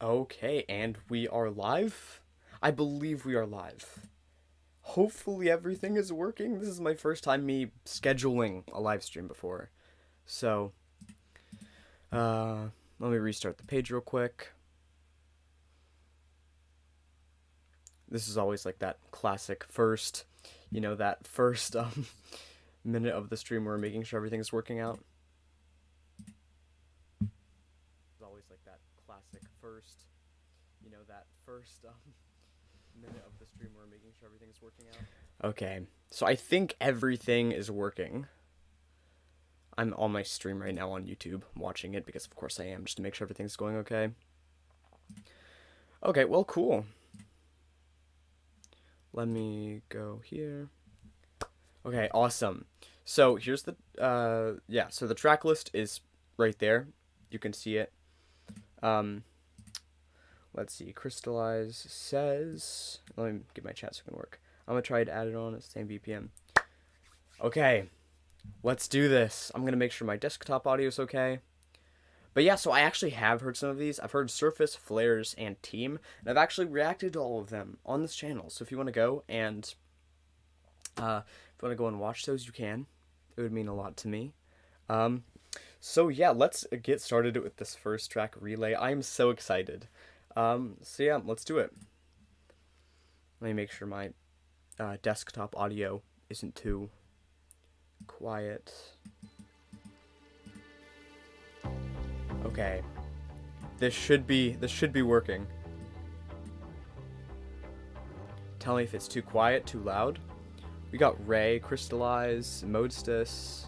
Okay, and we are live? I believe we are live. Hopefully everything is working. This is my first time me scheduling a live stream before. So, uh, let me restart the page real quick. This is always like that classic first, that first minute of the stream where we're making sure everything's working out. It's always like that classic first, that first minute of the stream where we're making sure everything's working out. Okay, so I think everything is working. I'm on my stream right now on YouTube, watching it, because of course I am, just to make sure everything's going okay. Okay, well, cool. Let me go here. Okay, awesome. So here's the, so the track list is right there. You can see it. Let's see, Crystallize says, let me get my chat so it can work. I'm gonna try to add it on at the same BPM. Okay, let's do this. I'm gonna make sure my desktop audio is okay. But yeah, so I actually have heard some of these. I've heard Surface, Flares, and Team, and I've actually reacted to all of them on this channel. So if you want to go and watch those, you can. It would mean a lot to me. So yeah, let's get started with this first track, Relay. I'm so excited. So yeah, let's do it. Let me make sure my desktop audio isn't too quiet. Okay. This should be working. Tell me if it's too quiet, too loud. We got Ray, Crystallize, Modestus,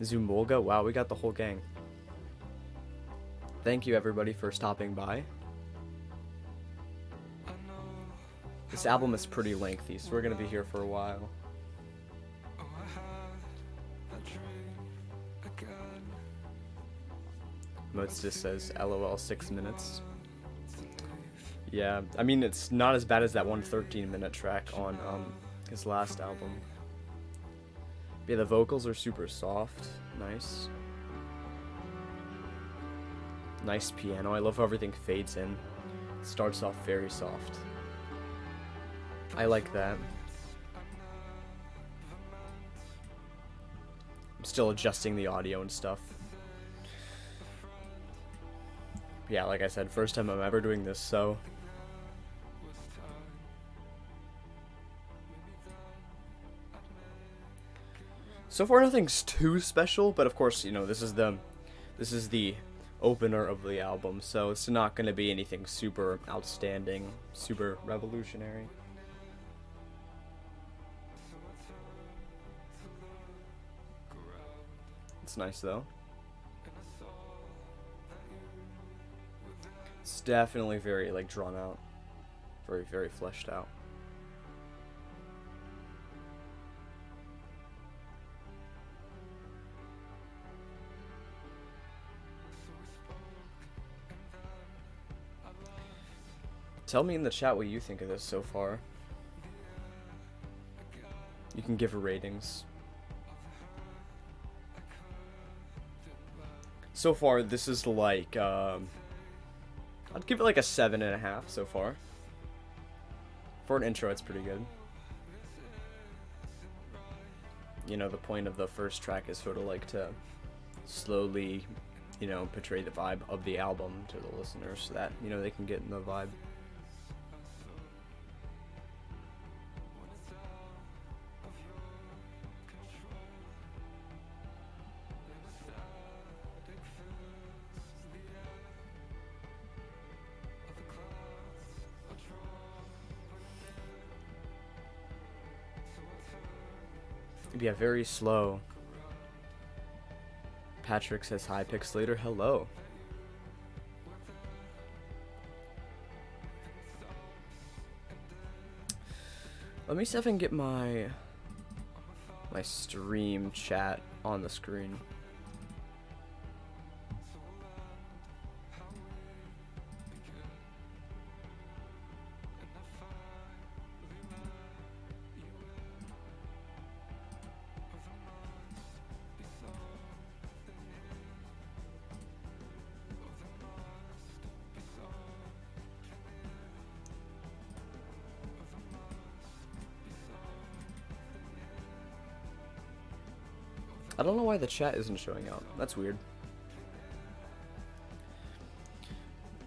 Zumolga. Wow, we got the whole gang. Thank you everybody for stopping by. This album is pretty lengthy, so we're gonna be here for a while. Modestus says LOL 6 minutes. Yeah, I mean it's not as bad as that one 13-minute track on his last album. But yeah, the vocals are super soft. Nice. Nice piano. I love how everything fades in. It starts off very soft. I like that. I'm still adjusting the audio and stuff. But yeah, like I said, first time I'm ever doing this, so... So far nothing's too special, but of course, this is the opener of the album, so it's not going to be anything super outstanding, super revolutionary. It's nice though. It's definitely very drawn out, very, very fleshed out. Tell me in the chat what you think of this so far. You can give ratings. So far, this is like, I'd give it like a 7.5 so far. For an intro, it's pretty good. The point of the first track is sort of like to slowly, portray the vibe of the album to the listeners so that, they can get in the vibe. Yeah, very slow. Patrick says hi, Pixelator. Hello. Let me see if I can get my stream chat on the screen. I don't know why the chat isn't showing up. That's weird.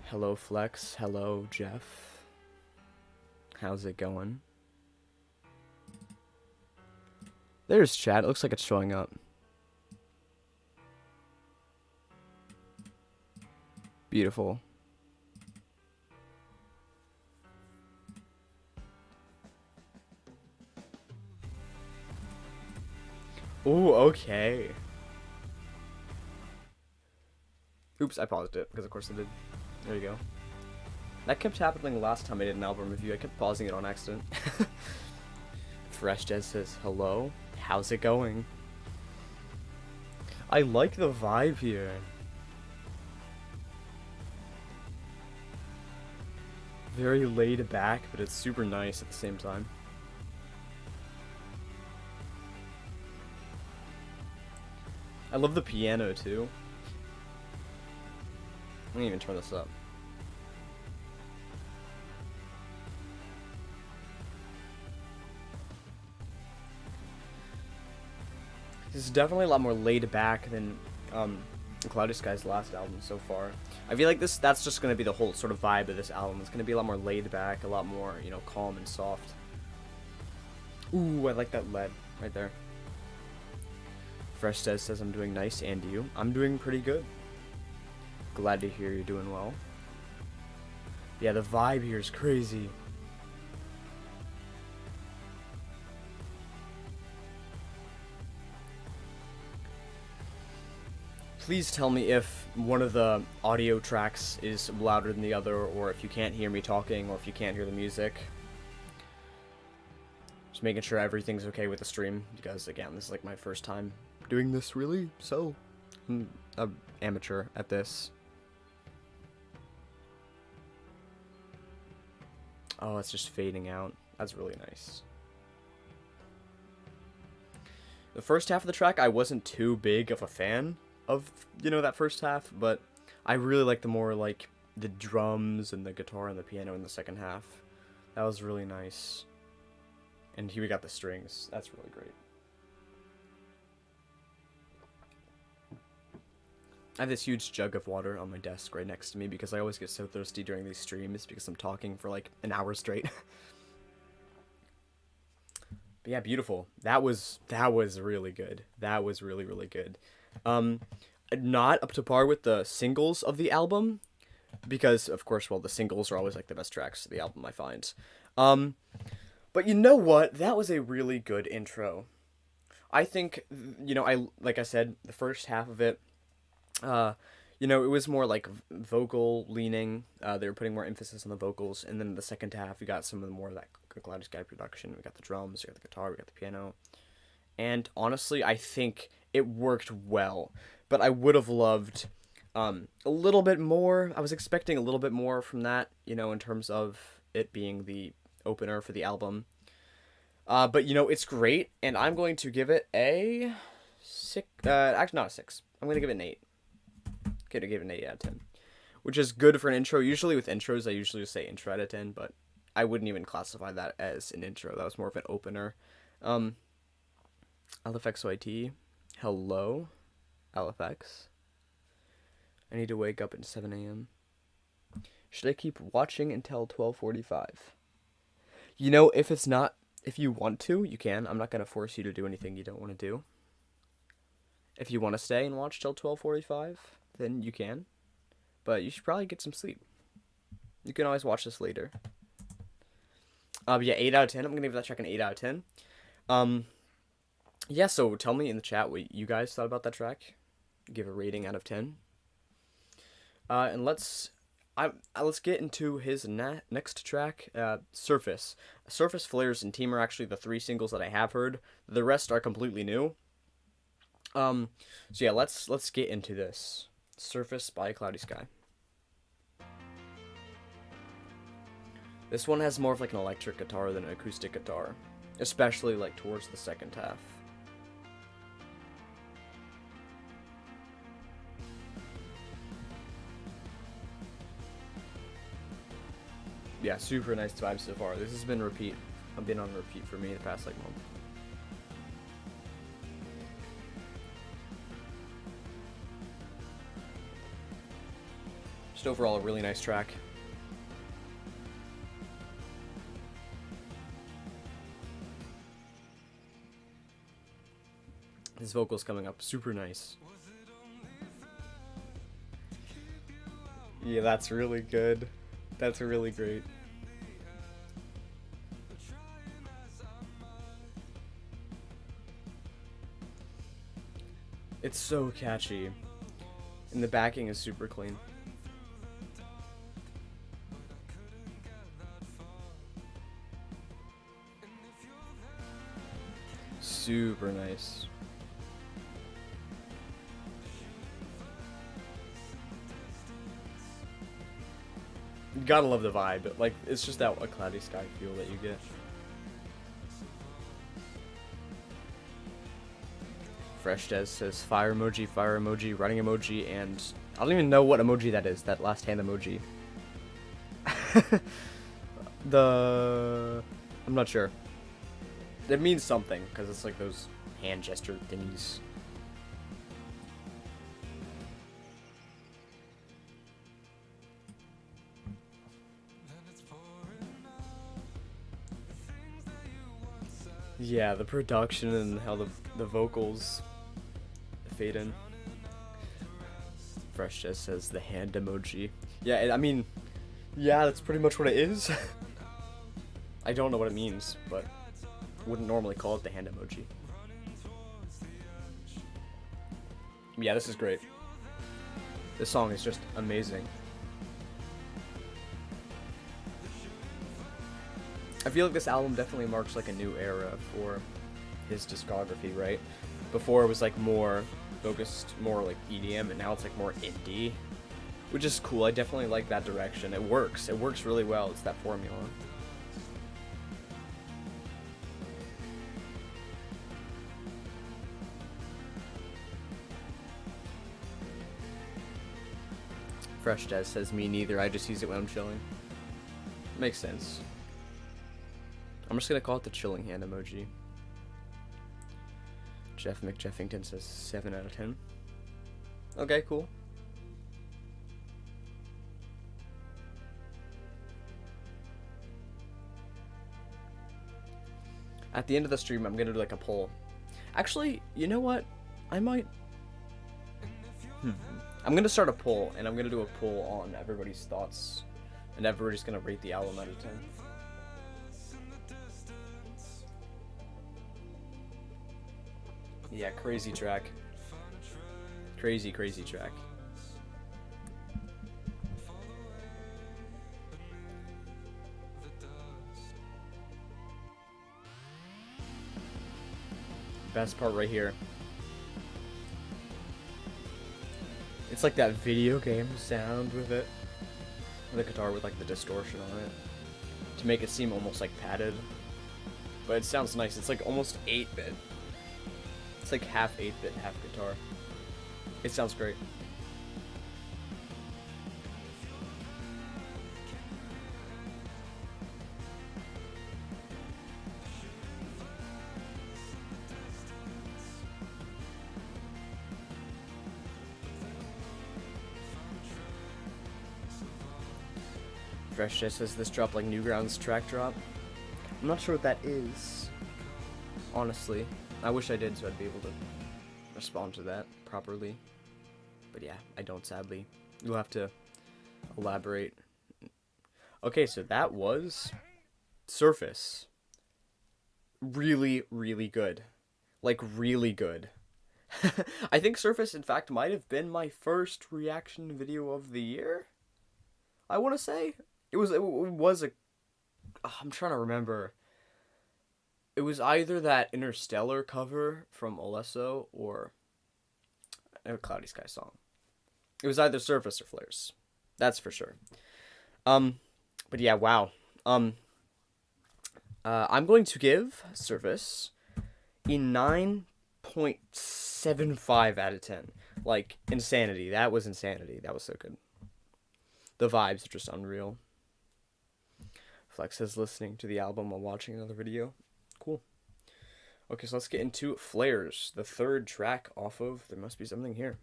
Hello, Flex. Hello, Jeff. How's it going? There's chat. It looks like it's showing up. Beautiful. Ooh, okay. Oops, I paused it, because of course I did. There you go. That kept happening last time I did an album review. I kept pausing it on accident. Fresh Dead says, hello? How's it going? I like the vibe here. Very laid back, but it's super nice at the same time. I love the piano too. Let me even turn this up. This is definitely a lot more laid back than acloudyskye's last album so far. I feel like that's just going to be the whole sort of vibe of this album. It's going to be a lot more laid back, a lot more, you know, calm and soft. Ooh, I like that lead right there. Fresh says I'm doing nice, and you? I'm doing pretty good. Glad to hear you're doing well. Yeah, the vibe here is crazy. Please tell me if one of the audio tracks is louder than the other, or if you can't hear me talking, or if you can't hear the music. Just making sure everything's okay with the stream, because again, this is like my first time doing this, really, so I'm an amateur at this. Oh, it's just fading out. That's really nice. The first half of the track, I wasn't too big of a fan of, you know, that first half, but I really like the more, like, the drums and the guitar and the piano in the second half. That was really nice. And here we got the strings. That's really great. I have this huge jug of water on my desk right next to me because I always get so thirsty during these streams because I'm talking for like an hour straight. But yeah, beautiful. That was really good. That was really, really good. Not up to par with the singles of the album because, of course, well, the singles are always like the best tracks of the album, I find. But you know what? That was a really good intro. I think, you know, like I said, the first half of it, you know, it was more like vocal leaning. They were putting more emphasis on the vocals, and then the second half, we got some of the more of that acloudyskye production. We got the drums, we got the guitar, we got the piano, and honestly, I think it worked well. But I would have loved a little bit more. I was expecting a little bit more from that, you know, in terms of it being the opener for the album. But you know, it's great, and I'm going to give it a 6. Actually, not a 6. I'm going to give it an 8. Okay, to give it an 8 out of 10, which is good for an intro. Usually with intros, I usually just say intro out of 10, but I wouldn't even classify that as an intro. That was more of an opener. LFXYT, hello, LFX. I need to wake up at 7 a.m. Should I keep watching until 12:45? You know, if you want to, you can. I'm not going to force you to do anything you don't want to do. If you want to stay and watch till 12:45, then you can. But you should probably get some sleep. You can always watch this later. Yeah, 8 out of 10. I'm going to give that track an 8 out of 10. Yeah, so tell me in the chat what you guys thought about that track. Give a rating out of 10. And let's get into his next track, Surface. Surface, Flares, and Team are actually the 3 singles that I have heard. The rest are completely new. So yeah, let's get into this. Surface by acloudyskye. This one has more of like an electric guitar than an acoustic guitar, especially like towards the second half. Yeah, super nice vibe so far. This has been repeat. I've been on repeat for me the past like month. Just overall a really nice track. His vocals coming up super nice. Yeah, that's really good. That's really great. It's so catchy. And the backing is super clean. Super nice. You gotta love the vibe. Like, it's just that a cloudy sky feel that you get. Fresh Des says fire emoji, running emoji, and I don't even know what emoji that is, that last hand emoji. I'm not sure. It means something, because it's like those hand gesture thingies. Yeah, the production and how the vocals fade in. Fresh just says the hand emoji. Yeah, I mean, yeah, that's pretty much what it is. I don't know what it means, but wouldn't normally call it the hand emoji. Yeah, this is great. This song is just amazing. I feel like this album definitely marks like a new era for his discography, right? Before it was like more focused, more like EDM, and now it's like more indie, which is cool. I definitely like that direction. It works really well. It's that formula. Fresh Des says me neither. I just use it when I'm chilling. Makes sense. I'm just gonna call it the chilling hand emoji. Jeff McJeffington says 7 out of 10. Okay, cool. At the end of the stream, I'm gonna do like a poll. Actually, you know what? I might. I'm gonna start a poll, and I'm gonna do a poll on everybody's thoughts, and everybody's gonna rate the album out of 10. Yeah, crazy track. Crazy track. Best part right here. It's like that video game sound with it. The guitar with like the distortion on it. To make it seem almost like padded. But it sounds nice. It's like almost 8-bit. It's like half 8-bit, half guitar. It sounds great. Fresh just says this dropped like Newgrounds track drop. I'm not sure what that is, honestly. I wish I did, so I'd be able to respond to that properly. But yeah, I don't, sadly. You'll have to elaborate. Okay, so that was Surface. Really good. Like, really good. I think Surface, in fact, might have been my first reaction video of the year. I want to say. It was a... I'm trying to remember. It was either that Interstellar cover from Alesso or a Cloudy Sky song. It was either Surface or Flares. That's for sure. But yeah, wow. I'm going to give Surface a 9.75 out of 10. Like, insanity. That was insanity. That was so good. The vibes are just unreal. Flex says listening to the album while watching another video. Cool. Okay, so let's get into Flares, the third track off of There Must Be Something Here.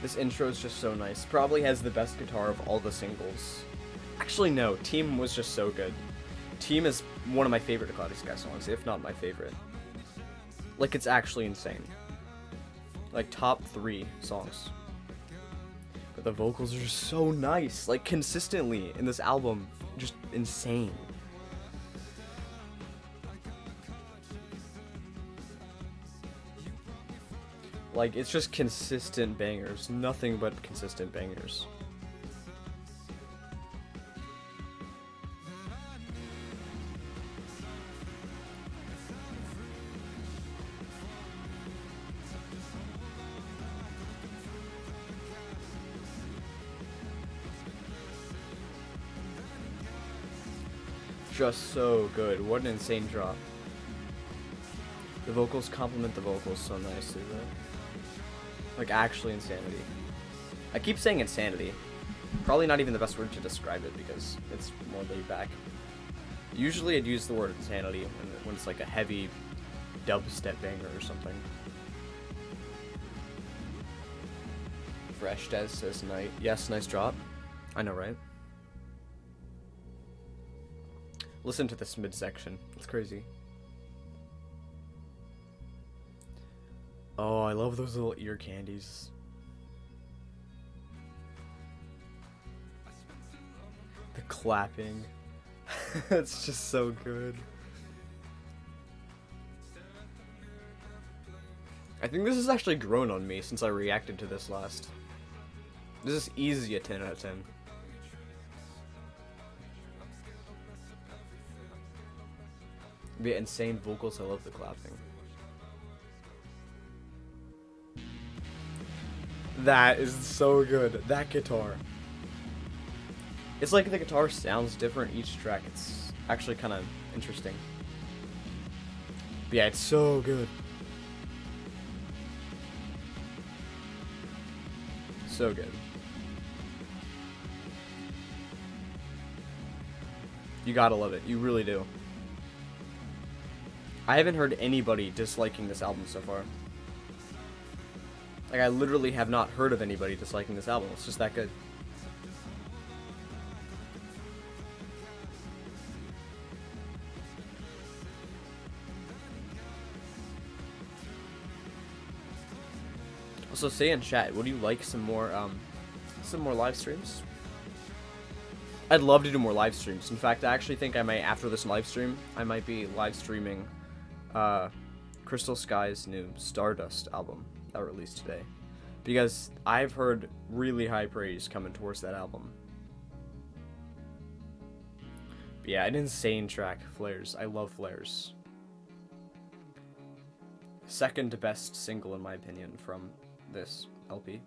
This intro is just so nice. Probably has the best guitar of all the singles. Actually, no. Team was just so good. Team is one of my favorite acloudyskye songs, if not my favorite. Like, it's actually insane. Like, top 3 songs. But the vocals are just so nice. Like, consistently in this album. Just insane. Like, it's just consistent bangers. Nothing but consistent bangers. Just so good. What an insane drop. The vocals complement the vocals so nicely, though. Like, actually insanity. I keep saying insanity. Probably not even the best word to describe it because it's more laid back. Usually I'd use the word insanity when it's like a heavy dubstep banger or something. Fresh Des says night. Yes, nice drop. I know, right? Listen to this midsection. It's crazy. Oh, I love those little ear candies. The clapping. It's just so good. I think this has actually grown on me since I reacted to this last. This is easy a 10 out of 10. The insane vocals, I love the clapping. That is so good. That guitar. It's like the guitar sounds different each track. It's actually kind of interesting. But yeah, it's so good. So good. You gotta love it. You really do. I haven't heard anybody disliking this album so far. Like, I literally have not heard of anybody disliking this album. It's just that good. Also, say in chat, would you like some more live streams? I'd love to do more live streams. In fact, I actually think I might, after this live stream, I might be live streaming acloudyskye's new Stardust album that released today, because I've heard really high praise coming towards that album. But yeah, an insane track, Flares. I love Flares. Second best single in my opinion from this LP.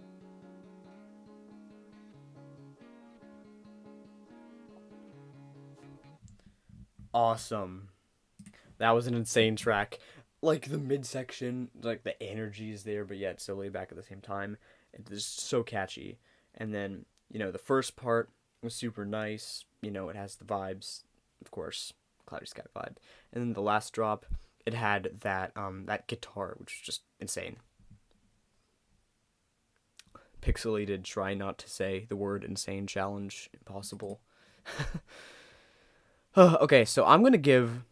Awesome. That was an insane track. Like, the midsection, like, the energy is there, but yet it's so laid back at the same time. It's so catchy. And then, you know, the first part was super nice. You know, it has the vibes, of course, acloudyskye vibe. And then the last drop, it had that that guitar, which was just insane. Pixelated, try not to say the word insane challenge. Impossible. Okay, so I'm going to give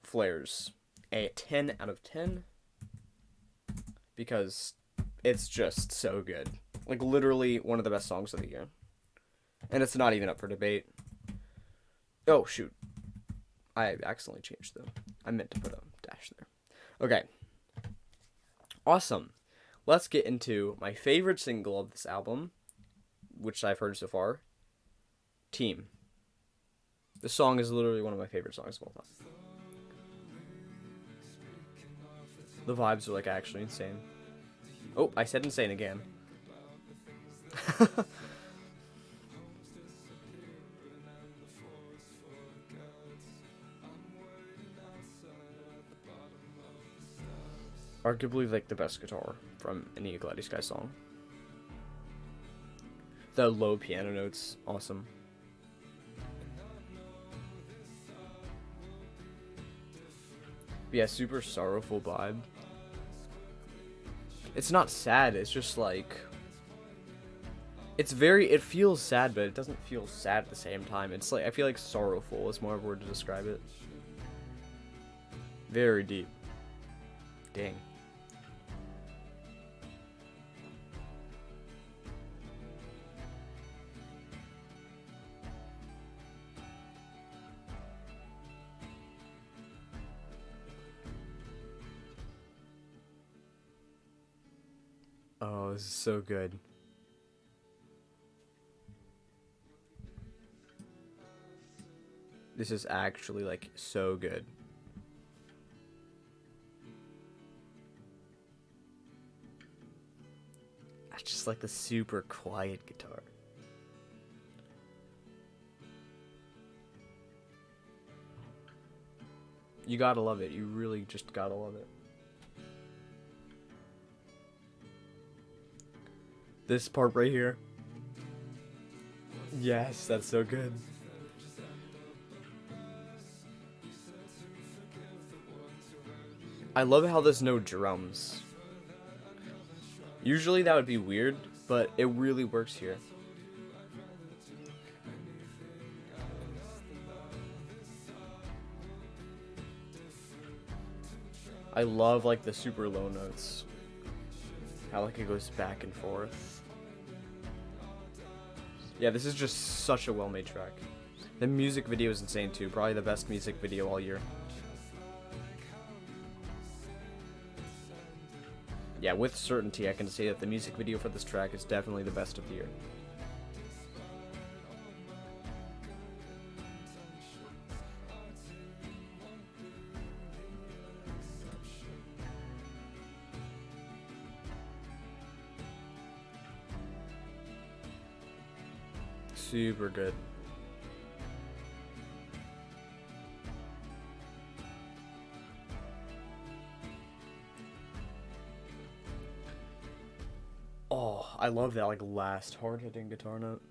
Flares a 10 out of 10 because it's just so good. Like, literally one of the best songs of the year. And it's not even up for debate. Oh, shoot. I accidentally changed them. I meant to put a dash there. Okay. Awesome. Let's get into my favorite single of this album, which I've heard so far. Team. This song is literally one of my favorite songs of all time. The vibes are, like, actually insane. Oh, I said insane again. Arguably, like, the best guitar from any acloudyskye song. The low piano notes, awesome. But yeah, super sorrowful vibe. It's not sad, it's just like, it feels sad, but it doesn't feel sad at the same time. It's like, I feel like sorrowful is more of a word to describe it. Very deep. Dang. Oh, this is so good. This is actually, like, so good. That's just like the super quiet guitar. You gotta love it. You really just gotta love it. This part right here. Yes, that's so good. I love how there's no drums. Usually that would be weird, but it really works here. I love like the super low notes. How like it goes back and forth. Yeah, this is just such a well-made track. The music video is insane too. Probably the best music video all year. Yeah, with certainty I can say that the music video for this track is definitely the best of the year. Super good. Oh, I love that like last hard-hitting guitar note.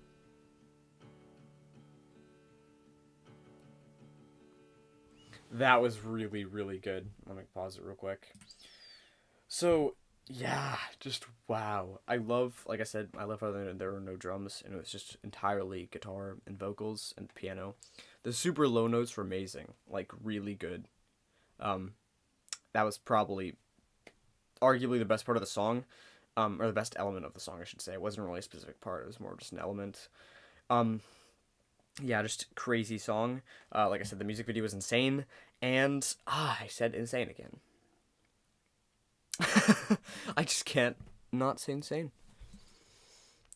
That was really, really good. Let me pause it real quick. So, yeah, just wow. I love, like I said, I love how there were no drums and it was just entirely guitar and vocals and piano. The super low notes were amazing, like really good. That was probably arguably the best part of the song, or the best element of the song, I should say. It wasn't really a specific part, it was more just an element. Yeah, just crazy song. Like I said, the music video was insane, and I said insane again. I just can't not say insane.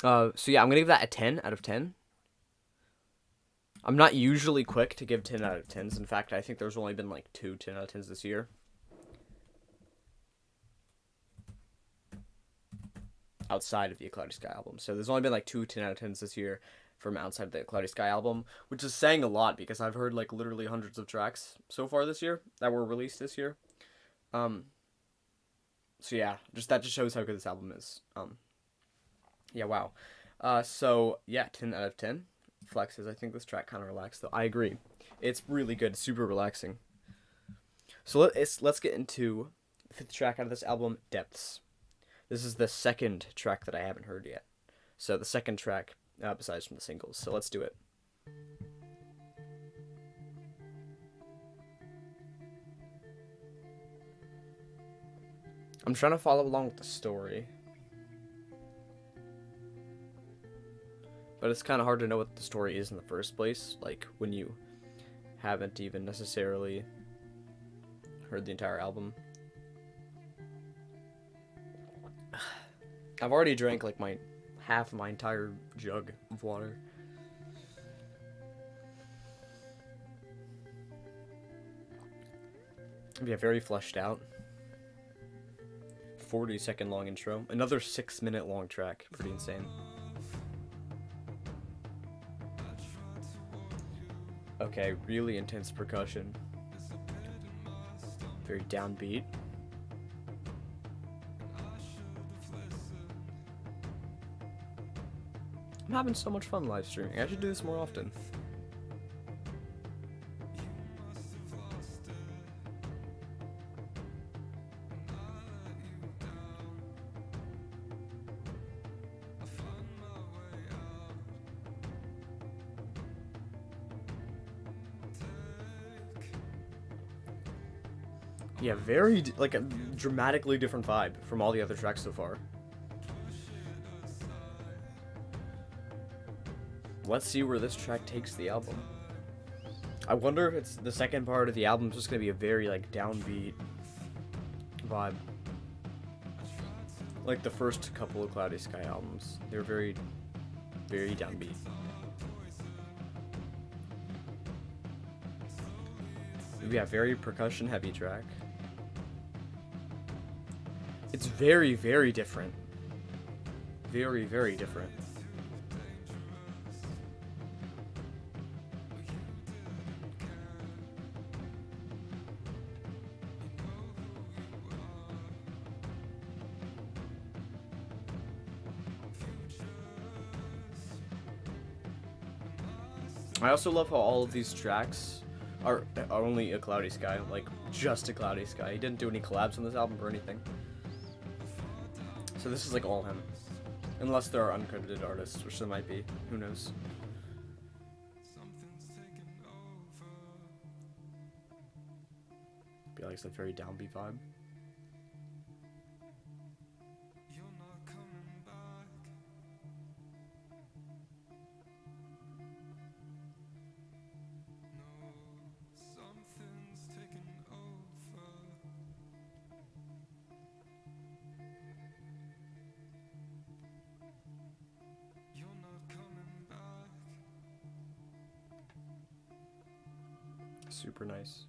So yeah, I'm gonna give that a 10 out of 10. I'm not usually quick to give 10 out of 10s. In fact, I think there's only been like 2 10 out of 10s this year. Outside of the acloudyskye album. So there's only been like 2 10 out of 10s this year from outside of the acloudyskye album, which is saying a lot because I've heard like literally hundreds of tracks so far this year that were released this year. So yeah, that just shows how good this album is. Yeah, wow. So yeah, 10 out of 10. Flex says, I think this track kind of relaxed though. I agree. It's really good, super relaxing. So let's get into the 5th track out of this album, Depths. This is the 2nd track that I haven't heard yet. So the 2nd track, besides from the singles. So let's do it. I'm trying to follow along with the story. But it's kind of hard to know what the story is in the first place, like when you haven't even necessarily heard the entire album. I've already drank like half of my entire jug of water. Yeah, very fleshed out. 40-second long intro. Another 6-minute long track. Pretty insane. Okay, really intense percussion. Very downbeat. I'm having so much fun live streaming. I should do this more often. Yeah, very, like, a dramatically different vibe from all the other tracks so far. Let's see where this track takes the album. I wonder if it's the second part of the album is just going to be a very, like, downbeat vibe. Like the first couple of Cloudy Sky albums. They're very, very downbeat. Yeah, very percussion heavy track. It's very, very different. Very, very different. I also love how all of these tracks are only A Cloudy Sky, like just A Cloudy Sky. He didn't do any collabs on this album or anything. So this is like all him. Unless there are uncredited artists, which there might be. Who knows? Be like it's a very downbeat vibe. Super nice.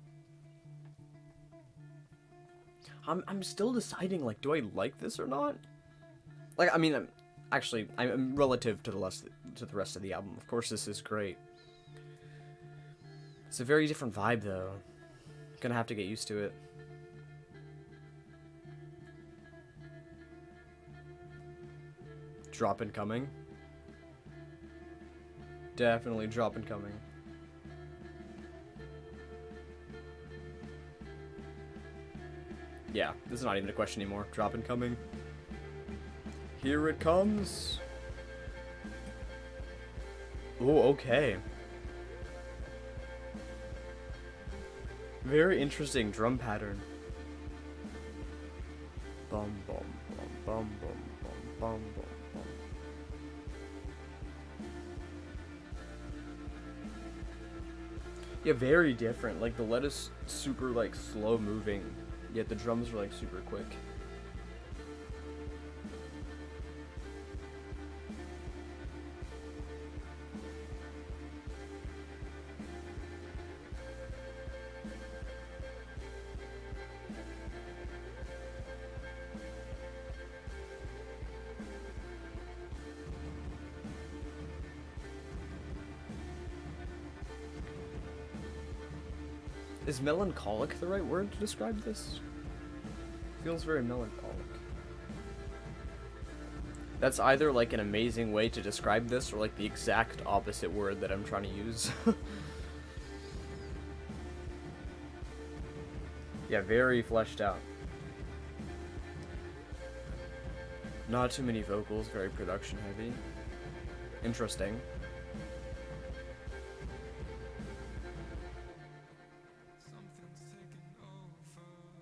I'm still deciding, like, do I like this or not? Like, I mean, I'm relative to the rest of the album. Of course, this is great. It's a very different vibe, though. Gonna have to get used to it. Drop incoming. Definitely drop incoming. Yeah, this is not even a question anymore. Drop incoming. Here it comes. Oh, okay. Very interesting drum pattern. Bum bum bum bum bum bum bum bum bum. Yeah, very different. Like the lead is super like slow moving, yet the drums are like super quick. Is melancholic the right word to describe this? Feels very melancholic. That's either like an amazing way to describe this or like the exact opposite word that I'm trying to use. Yeah, very fleshed out. Not too many vocals, very production heavy. Interesting.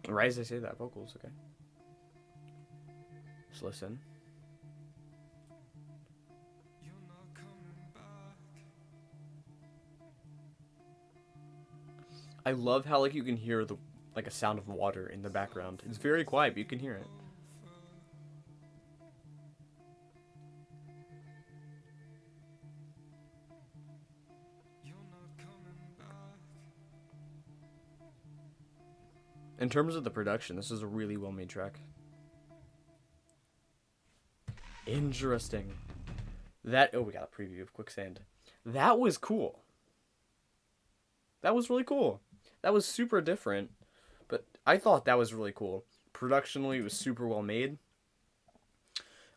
Right as I say that, vocals, okay. Let's listen. I love how like you can hear the like a sound of water in the background. It's very quiet, but you can hear it. In terms of the production, this is a really well-made track. Interesting. Oh, we got a preview of Quicksand. That was cool. That was really cool. That was super different, but I thought that was really cool. Productionally, it was super well made.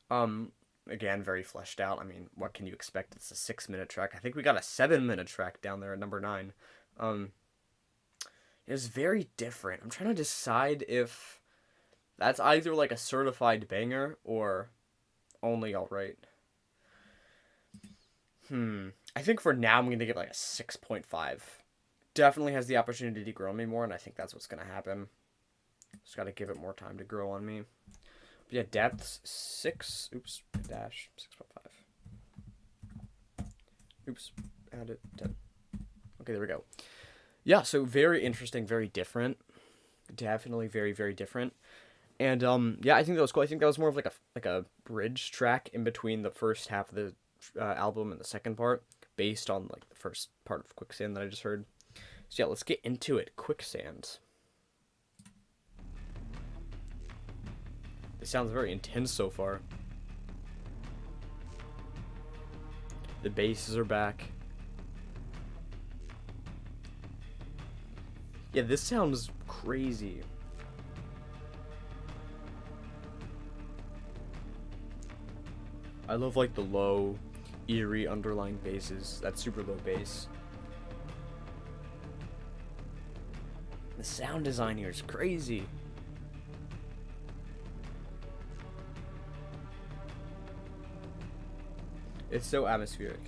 Again, very fleshed out. I mean, what can you expect? It's a 6-minute track. I think we got a 7-minute track down there at number 9. It was very different. I'm trying to decide if that's either like a certified banger or only alright. I think for now I'm going to give it like a 6.5. Definitely has the opportunity to grow me more, and I think that's what's going to happen. Just gotta give it more time to grow on me. But yeah, depths 6. Oops, dash 6.5. Oops, add it 10. Okay, there we go. Yeah, so very interesting, very different. Definitely very, very different. And yeah, I think that was cool. I think that was more of like a bridge track in between the first half of the album and the second part, based on like the first part of Quicksand that I just heard. So yeah, let's get into it. Quicksand. It sounds very intense so far. The basses are back. Yeah, this sounds crazy. I love like the low, eerie underlying basses. That super low bass. The sound design here is crazy. It's so atmospheric.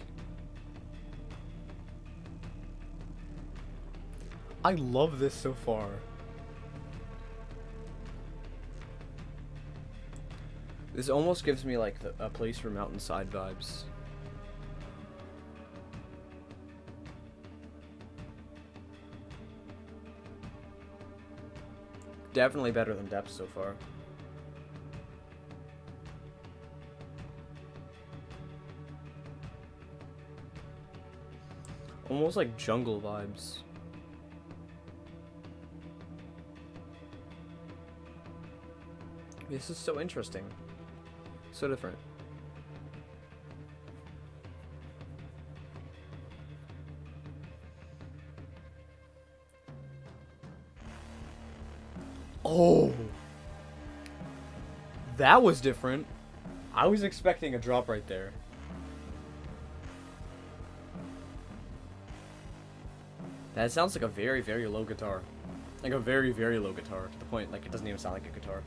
I love this so far. This almost gives me like a Place for Mountainside vibes. Definitely better than Depths so far. Almost like jungle vibes. This is so interesting. So different. Oh! That was different. I was expecting a drop right there. That sounds like a very, very low guitar. Like a very, very low guitar. To the point, like, it doesn't even sound like a guitar.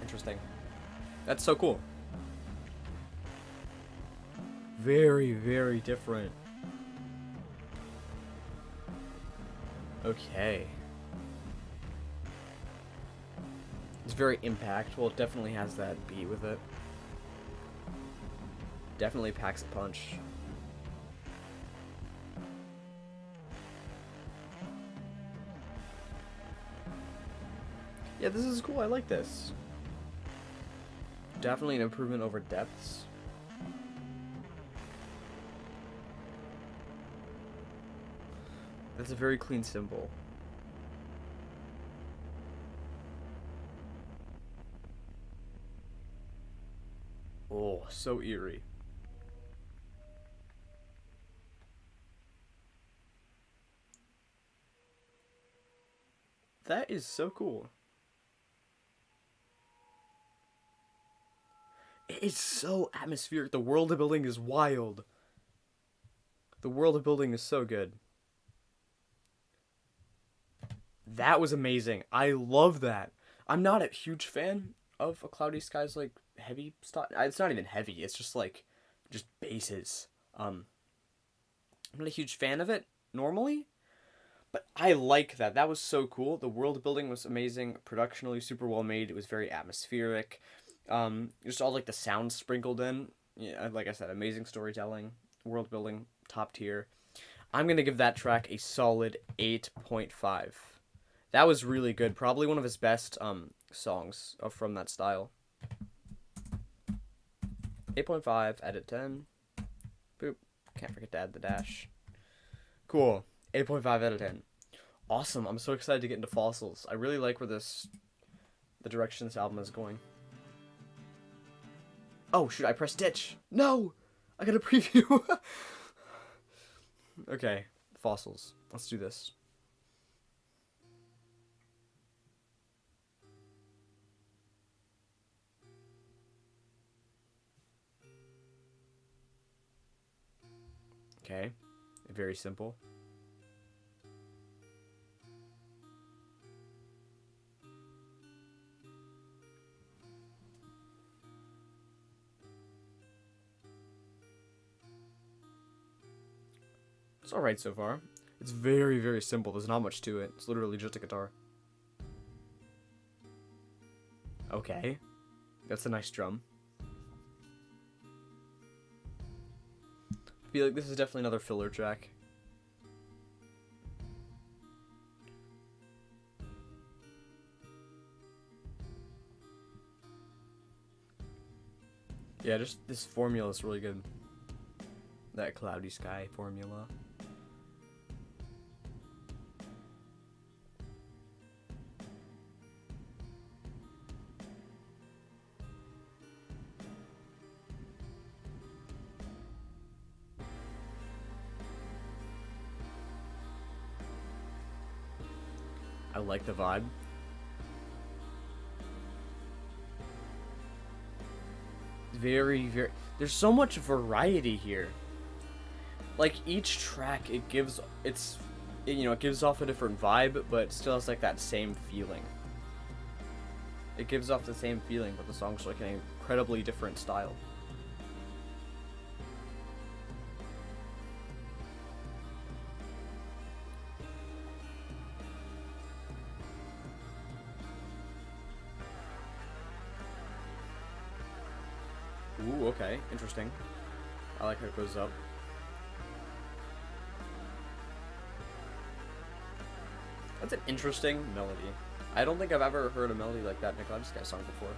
Interesting. That's so cool. Very, very different. Okay. It's very impactful. It definitely has that beat with it. Definitely packs a punch. Yeah, this is cool. I like this. Definitely an improvement over Depths. That's a very clean cymbal. Oh, so eerie. That is so cool. It's so atmospheric. The world building is wild. The world building is so good. That was amazing. I love that. I'm not a huge fan of acloudyskye's like heavy stuff. It's not even heavy. It's just like just basses. I'm not a huge fan of it normally, but I like that. That was so cool. The world building was amazing. Productionally super well made. It was very atmospheric. Just all like the sounds sprinkled in. Yeah, like I said, amazing storytelling, world building, top tier. I'm gonna give that track a solid 8.5. That was really good. Probably one of his best songs from that style. 8.5 out of 10. Boop. Can't forget to add the dash. Cool. 8.5 out of 10. Awesome. I'm so excited to get into Fossils. I really like where the direction this album is going. Oh, shoot, I pressed ditch. No! I got a preview. Okay, Fossils. Let's do this. Okay, very simple. It's alright so far. It's very, very simple. There's not much to it. It's literally just a guitar. Okay. That's a nice drum. I feel like this is definitely another filler track. Yeah, just this formula is really good. That cloudy sky formula. I like the vibe. Very, very... There's so much variety here. Like, each track, it gives... it gives off a different vibe, but it still has, like, that same feeling. It gives off the same feeling, but the song's, like, an incredibly different style. Ooh, okay. Interesting. I like how it goes up. That's an interesting melody. I don't think I've ever heard a melody like that in a acloudyskye song before.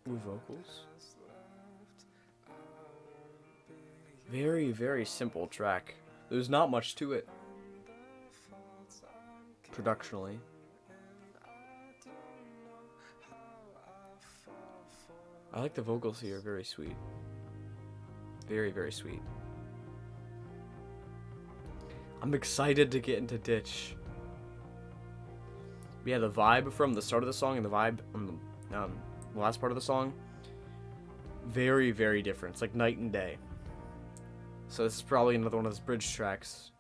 Ooh, vocals. Very, very simple track. There's not much to it. Productionally. I like the vocals here, very sweet. Very, very sweet. I'm excited to get into Ditch. Yeah, the vibe from the start of the song and the vibe from the last part of the song, very, very different. It's like night and day. So this is probably another one of those bridge tracks.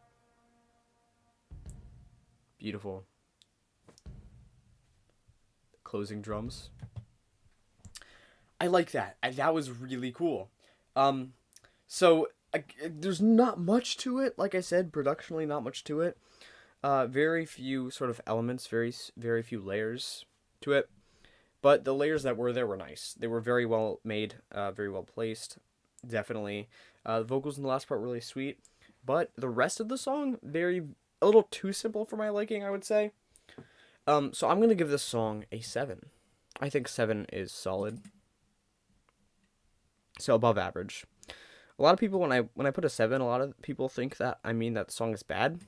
Beautiful. Closing drums. I like that. That was really cool. There's not much to it. Like I said, productionally, not much to it. Very few sort of elements, very few layers to it. But the layers that were there were nice. They were very well made, very well placed. Definitely. The vocals in the last part were really sweet. But the rest of the song, a little too simple for my liking, I would say. So I'm going to give this song a 7. I think 7 is solid. So above average. A lot of people, when I put a 7, a lot of people think that I mean that the song is bad.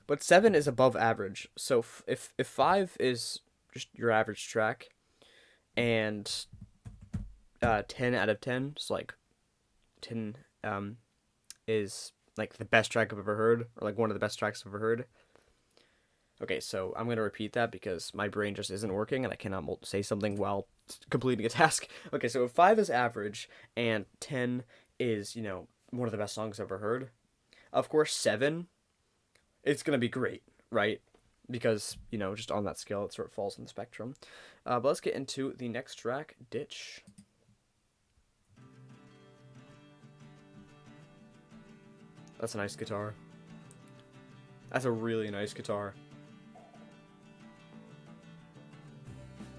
But 7 is above average. So if 5 is just your average track, and 10 out of 10, so like 10 is like the best track I've ever heard, or like one of the best tracks I've ever heard. Okay, so I'm going to repeat that because my brain just isn't working and I cannot say something while completing a task. Okay, so if 5 is average and 10 is, one of the best songs I've ever heard, of course 7, it's going to be great, right? Because, just on that scale, it sort of falls in the spectrum. But let's get into the next track, Ditch. That's a nice guitar. That's a really nice guitar.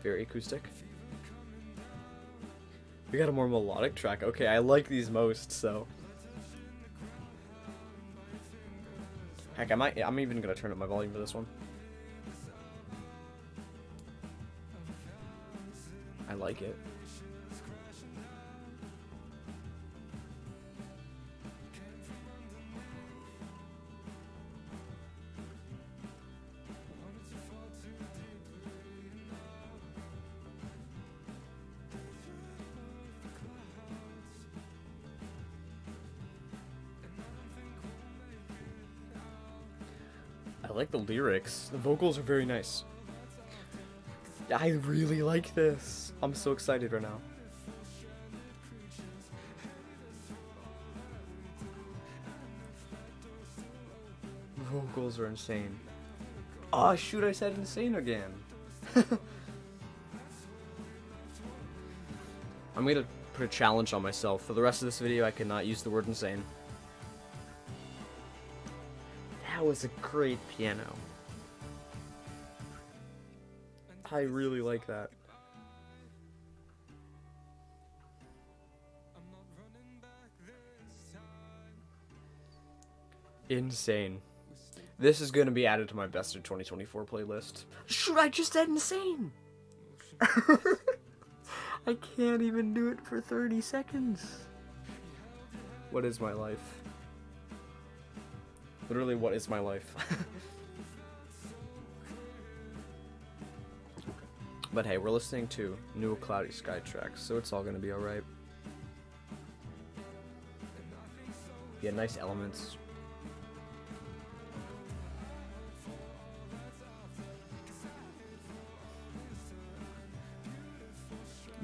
Very acoustic. We got a more melodic track. Okay, I like these most, so. Heck, I'm even gonna turn up my volume for this one. I like it. I like the lyrics. The vocals are very nice. I really like this. I'm so excited right now. Vocals are insane. Oh shoot, I said insane again. I'm gonna put a challenge on myself. For the rest of this video, I cannot use the word insane. That was a great piano. I really like that. Insane. This is gonna be added to my best of 2024 playlist. Shoot, I just said insane! I can't even do it for 30 seconds. What is my life? Literally, what is my life? But hey, we're listening to new acloudyskye tracks, so it's all gonna be alright. Yeah, nice elements.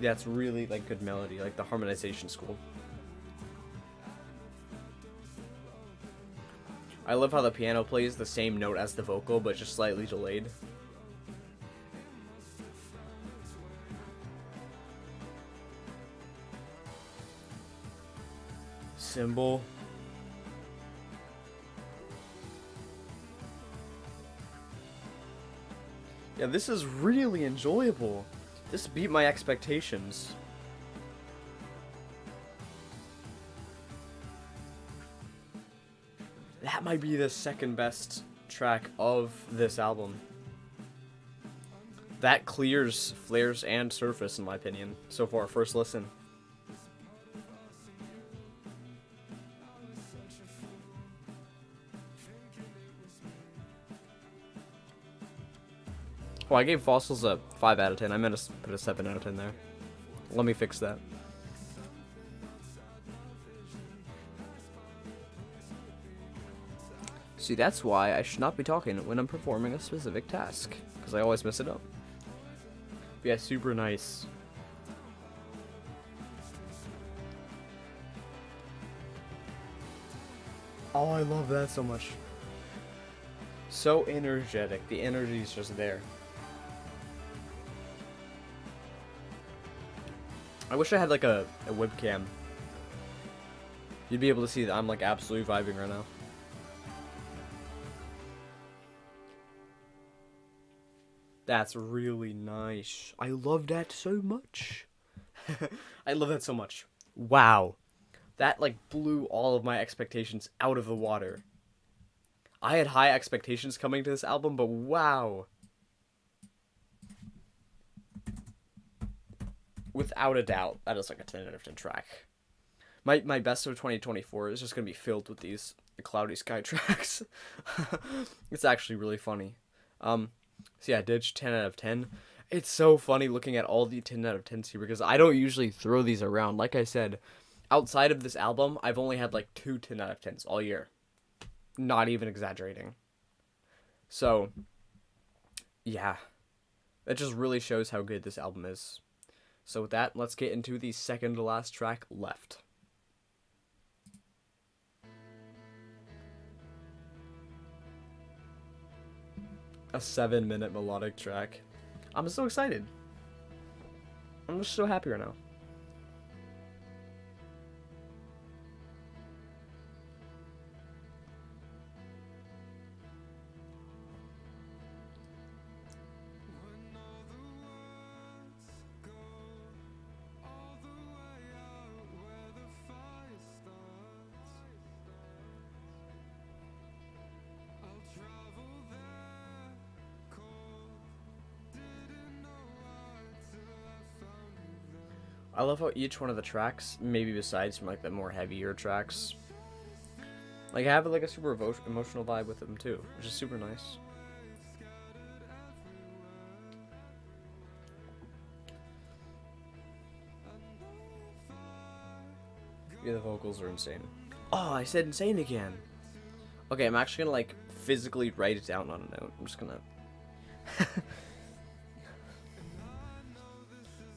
Yeah, it's really like good melody, like the harmonization school. I love how the piano plays the same note as the vocal, but just slightly delayed. Cymbal. Yeah, this is really enjoyable. This beat my expectations. That might be the second best track of this album. That clears Flares and Surface in my opinion, so far, first listen. Oh, I gave Fossils a 5 out of 10. I meant to put a 7 out of 10 there. Let me fix that. See, that's why I should not be talking when I'm performing a specific task, because I always mess it up. But yeah, super nice. Oh, I love that so much. So energetic. The energy is just there. I wish I had like a webcam. You'd be able to see that I'm like absolutely vibing right now. That's really nice. I love that so much. I love that so much. Wow. That like blew all of my expectations out of the water. I had high expectations coming to this album, but wow. Without a doubt, that is like a 10 out of 10 track. My best of 2024 is just going to be filled with these acloudyskye tracks. It's actually really funny. So yeah, Ditch 10 out of 10. It's so funny looking at all the 10 out of 10s here because I don't usually throw these around. Like I said, outside of this album, I've only had like 2 10 out of 10s all year. Not even exaggerating. So, yeah. That just really shows how good this album is. So with that, let's get into the second to last track, Left. A 7-minute melodic track. I'm so excited. I'm just so happy right now. I love how each one of the tracks, maybe besides from like the more heavier tracks, like have like a super emotional vibe with them too, which is super nice. Yeah, the vocals are insane. Oh, I said insane again. Okay, I'm actually gonna like physically write it down on a note. I'm just gonna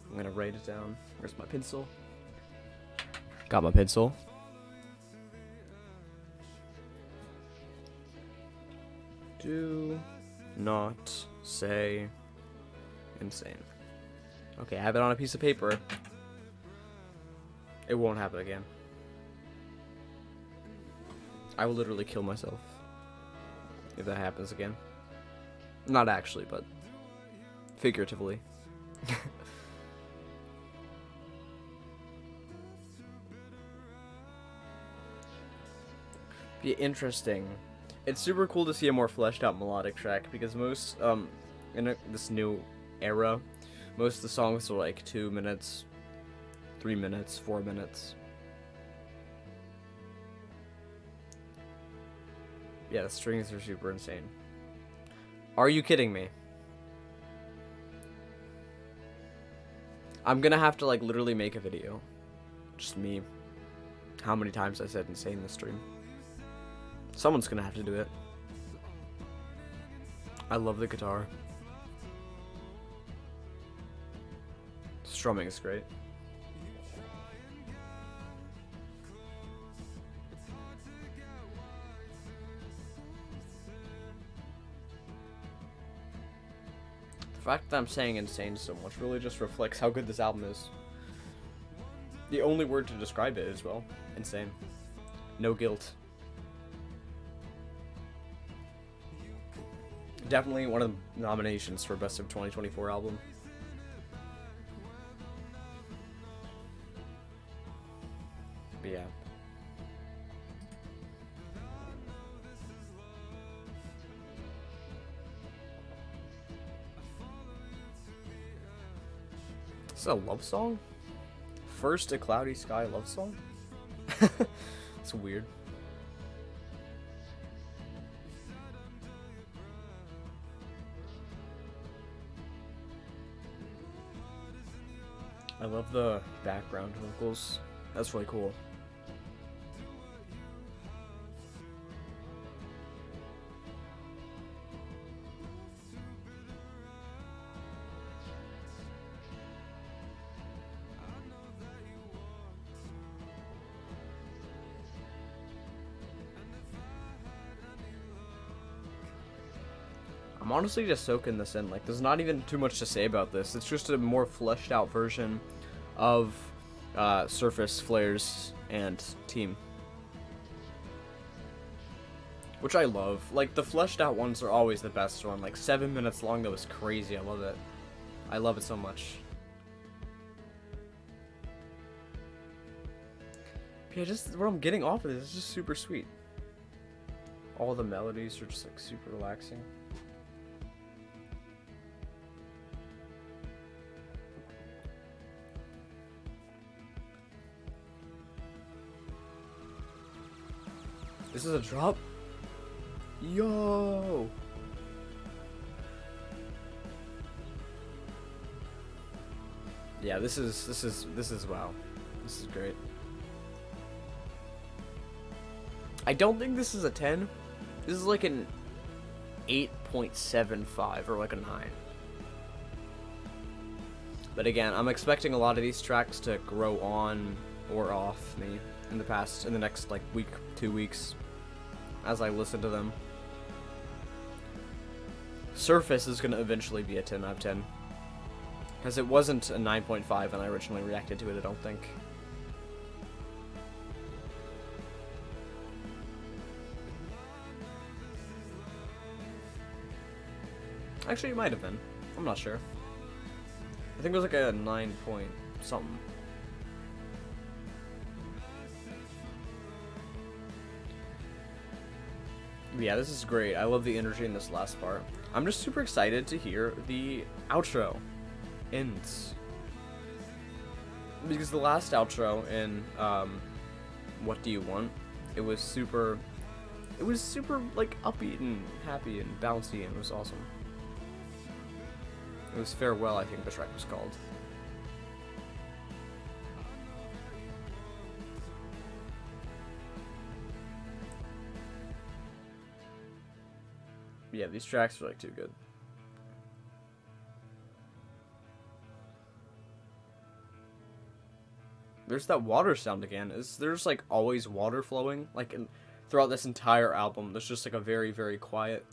I'm gonna write it down. Where's my pencil? Got my pencil. Do not say insane. Okay, I have it on a piece of paper. It won't happen again. I will literally kill myself if that happens again. Not actually, but figuratively. Be interesting. It's super cool to see a more fleshed out melodic track because most this new era, most of the songs are like 2 minutes, 3 minutes, 4 minutes. Yeah, the strings are super insane. Are you kidding me? I'm gonna have to like literally make a video. Just me. How many times I said insane in the stream. Someone's gonna have to do it. I love the guitar. Strumming is great. The fact that I'm saying insane so much really just reflects how good this album is. The only word to describe it is, well, insane. No guilt. Definitely one of the nominations for Best of 2024 album. But yeah. This is a love song? First A Cloudy Sky love song? It's weird. I love the background vocals. That's really cool. I'm honestly just soaking this in. Like, there's not even too much to say about this. It's just a more fleshed out version of Surface, Flares, and Team. Which I love. Like, the fleshed out ones are always the best one. Like, 7 minutes long, that was crazy. I love it. I love it so much. Yeah, just what I'm getting off of this is just super sweet. All the melodies are just, like, super relaxing. This is a drop? Yo! Yeah, this is wow. This is great. I don't think this is a 10. This is like an 8.75 or like a 9. But again, I'm expecting a lot of these tracks to grow on or off me in the next like week, 2 weeks, as I listen to them. Surface is going to eventually be a 10 out of 10. Because it wasn't a 9.5 when I originally reacted to it, I don't think. Actually, it might have been. I'm not sure. I think it was like a 9 point something. Yeah, this is great. I love the energy in this last part. I'm just super excited to hear the outro ends. Because the last outro in What Do You Want? It was super like upbeat and happy and bouncy, and it was awesome. It was Farewell, I think the track was called. Yeah, these tracks are like too good. There's that water sound again. There's like always water flowing? Like throughout this entire album, there's just like a very, very quiet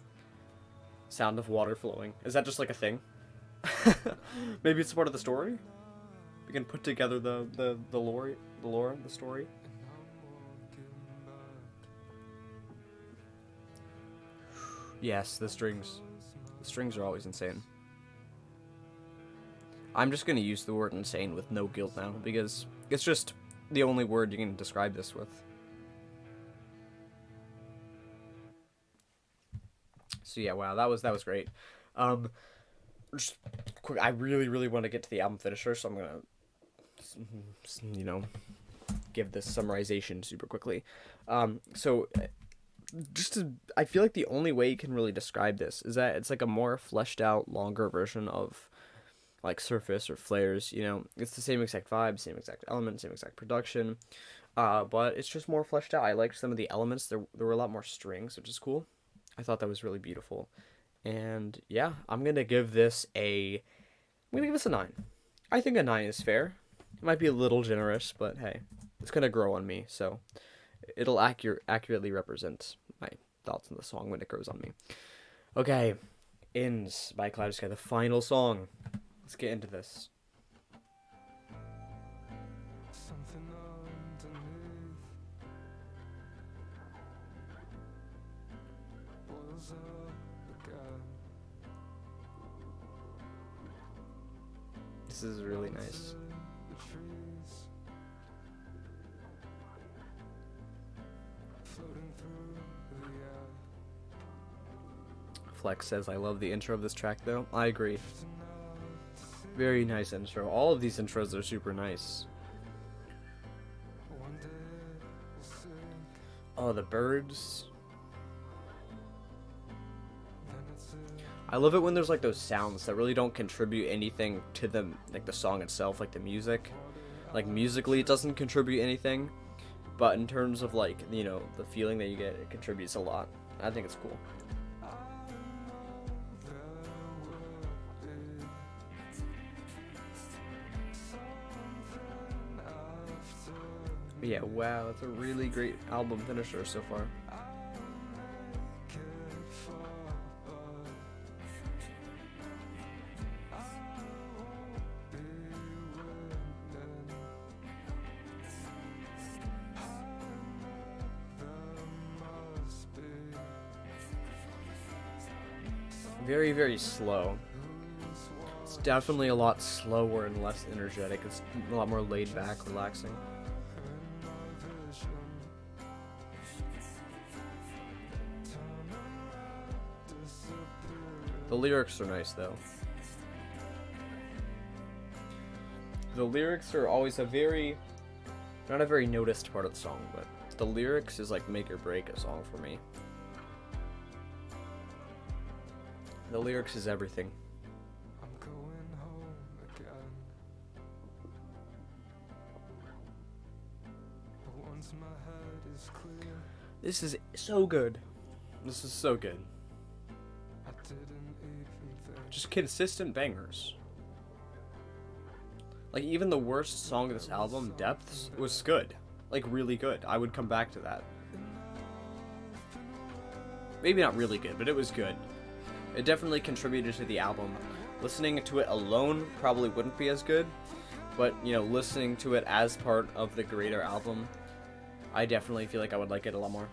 sound of water flowing. Is that just like a thing? Maybe it's part of the story? We can put together the lore, the story. Yes, the strings. The strings are always insane. I'm just gonna use the word insane with no guilt now, because it's just the only word you can describe this with. So yeah, wow, that was great. Just quick, I really want to get to the album finisher, so I'm gonna, you know, give this summarization super quickly. So I feel like the only way you can really describe this is that it's like a more fleshed out, longer version of like Surface or Flares. You know, it's the same exact vibe, same exact element, same exact production, but it's just more fleshed out. I liked some of the elements. There were a lot more strings, which is cool. I thought that was really beautiful. And yeah, I'm gonna give this a 9. I think a 9 is fair. It might be a little generous, but hey, it's gonna grow on me, so it'll accurately represent my thoughts on the song when it grows on me. Okay, Ins by acloudyskye, the final song. Let's get into this. This is really nice. Flex says, I love the intro of this track though. I agree. Very nice intro. All of these intros are super nice. Oh, the birds. I love it when there's like those sounds that really don't contribute anything to the song itself, like the music. Like musically it doesn't contribute anything, but in terms of like, you know, the feeling that you get, it contributes a lot. I think it's cool. Yeah, wow, it's a really great album finisher so far. Very, very slow. It's definitely a lot slower and less energetic. It's a lot more laid back, relaxing. The lyrics are nice though. The lyrics are always not a very noticed part of the song, but the lyrics is like make or break a song for me. The lyrics is everything. I'm going home again. But once my head is clear. This is so good. This is so good. I didn't even think. Just consistent bangers. Like even the worst song of this album, Depths, was good. Like really good. I would come back to that. Maybe not really good, but it was good. It definitely contributed to the album. Listening to it alone probably wouldn't be as good, but, you know, listening to it as part of the greater album, I definitely feel like I would like it a lot more.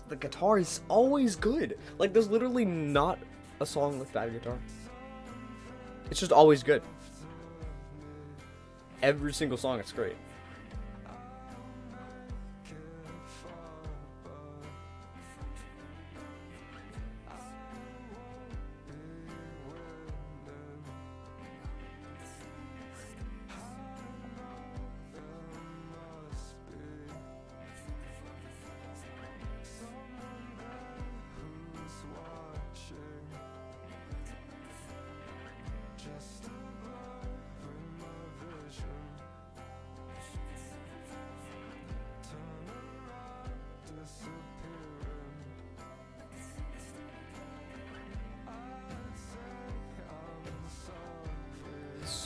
The guitar is always good. Like, there's literally not a song with bad guitar. It's just always good. Every single song, it's great.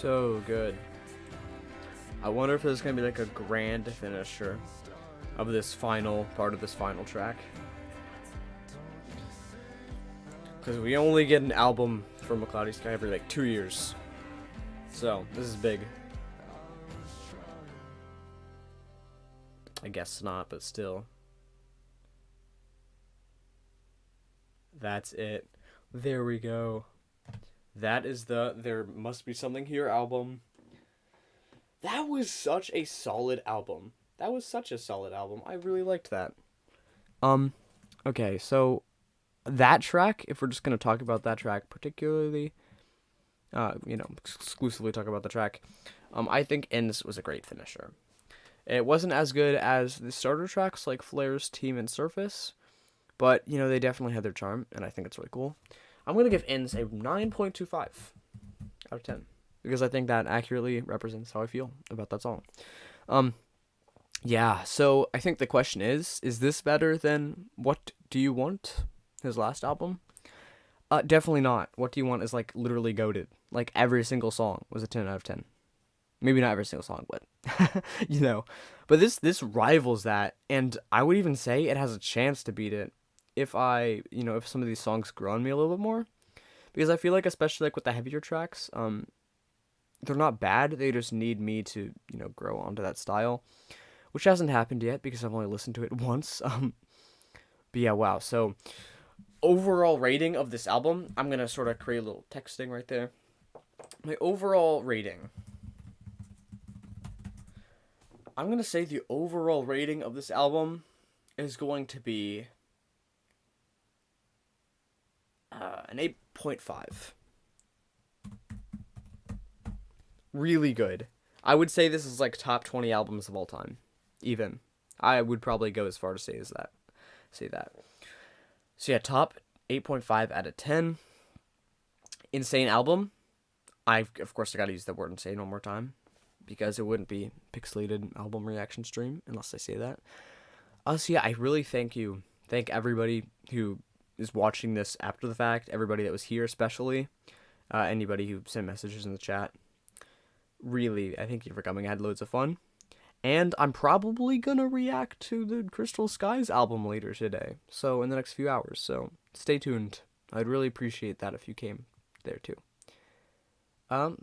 so good. I wonder if there's gonna be like a grand finisher of this final part of this final track. Because we only get an album from acloudyskye every like 2 years. So, this is big. I guess not, but still. That's it. There we go. That is the There Must Be Something Here album. That was such a solid album. That was such a solid album. I really liked that. Okay, so that track, if we're just going to talk about that track particularly, exclusively talk about the track, I think Ends was a great finisher. It wasn't as good as the starter tracks like Flares, Team, and Surface, but, they definitely had their charm, and I think it's really cool. I'm going to give Ends a 9.25 out of 10, because I think that accurately represents how I feel about that song. Yeah, so I think the question is this better than What Do You Want, his last album? Definitely not. What Do You Want is, like, literally goated. Like, every single song was a 10 out of 10. Maybe not every single song, but, But this rivals that, and I would even say it has a chance to beat it if if some of these songs grow on me a little bit more. Because I feel like, especially, like, with the heavier tracks, they're not bad. They just need me to, grow onto that style, which hasn't happened yet because I've only listened to it once. But yeah, wow. So overall rating of this album, I'm going to sort of create a little texting right there. My overall rating. I'm going to say the overall rating of this album is going to be an 8.5. Really good. I would say this is like top 20 albums of all time. Even. I would probably go as far to say that. So yeah, top 8.5 out of 10. Insane album. I gotta use the word insane one more time, because it wouldn't be pixelated album reaction stream unless I say that. So yeah, I really thank everybody who is watching this after the fact, everybody that was here especially, anybody who sent messages in the chat. Really, I thank you for coming. I had loads of fun. And I'm probably gonna react to the Crystal Skies album later today, so in the next few hours, so stay tuned. I'd really appreciate that if you came there too.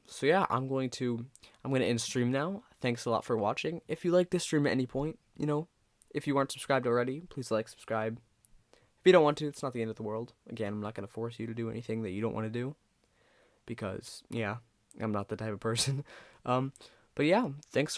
So yeah, I'm gonna end stream now. Thanks a lot for watching. If you like this stream at any point, if you aren't subscribed already, please like, subscribe. If you don't want to, it's not the end of the world. Again, I'm not gonna force you to do anything that you don't want to do, because, yeah, I'm not the type of person. But yeah, thanks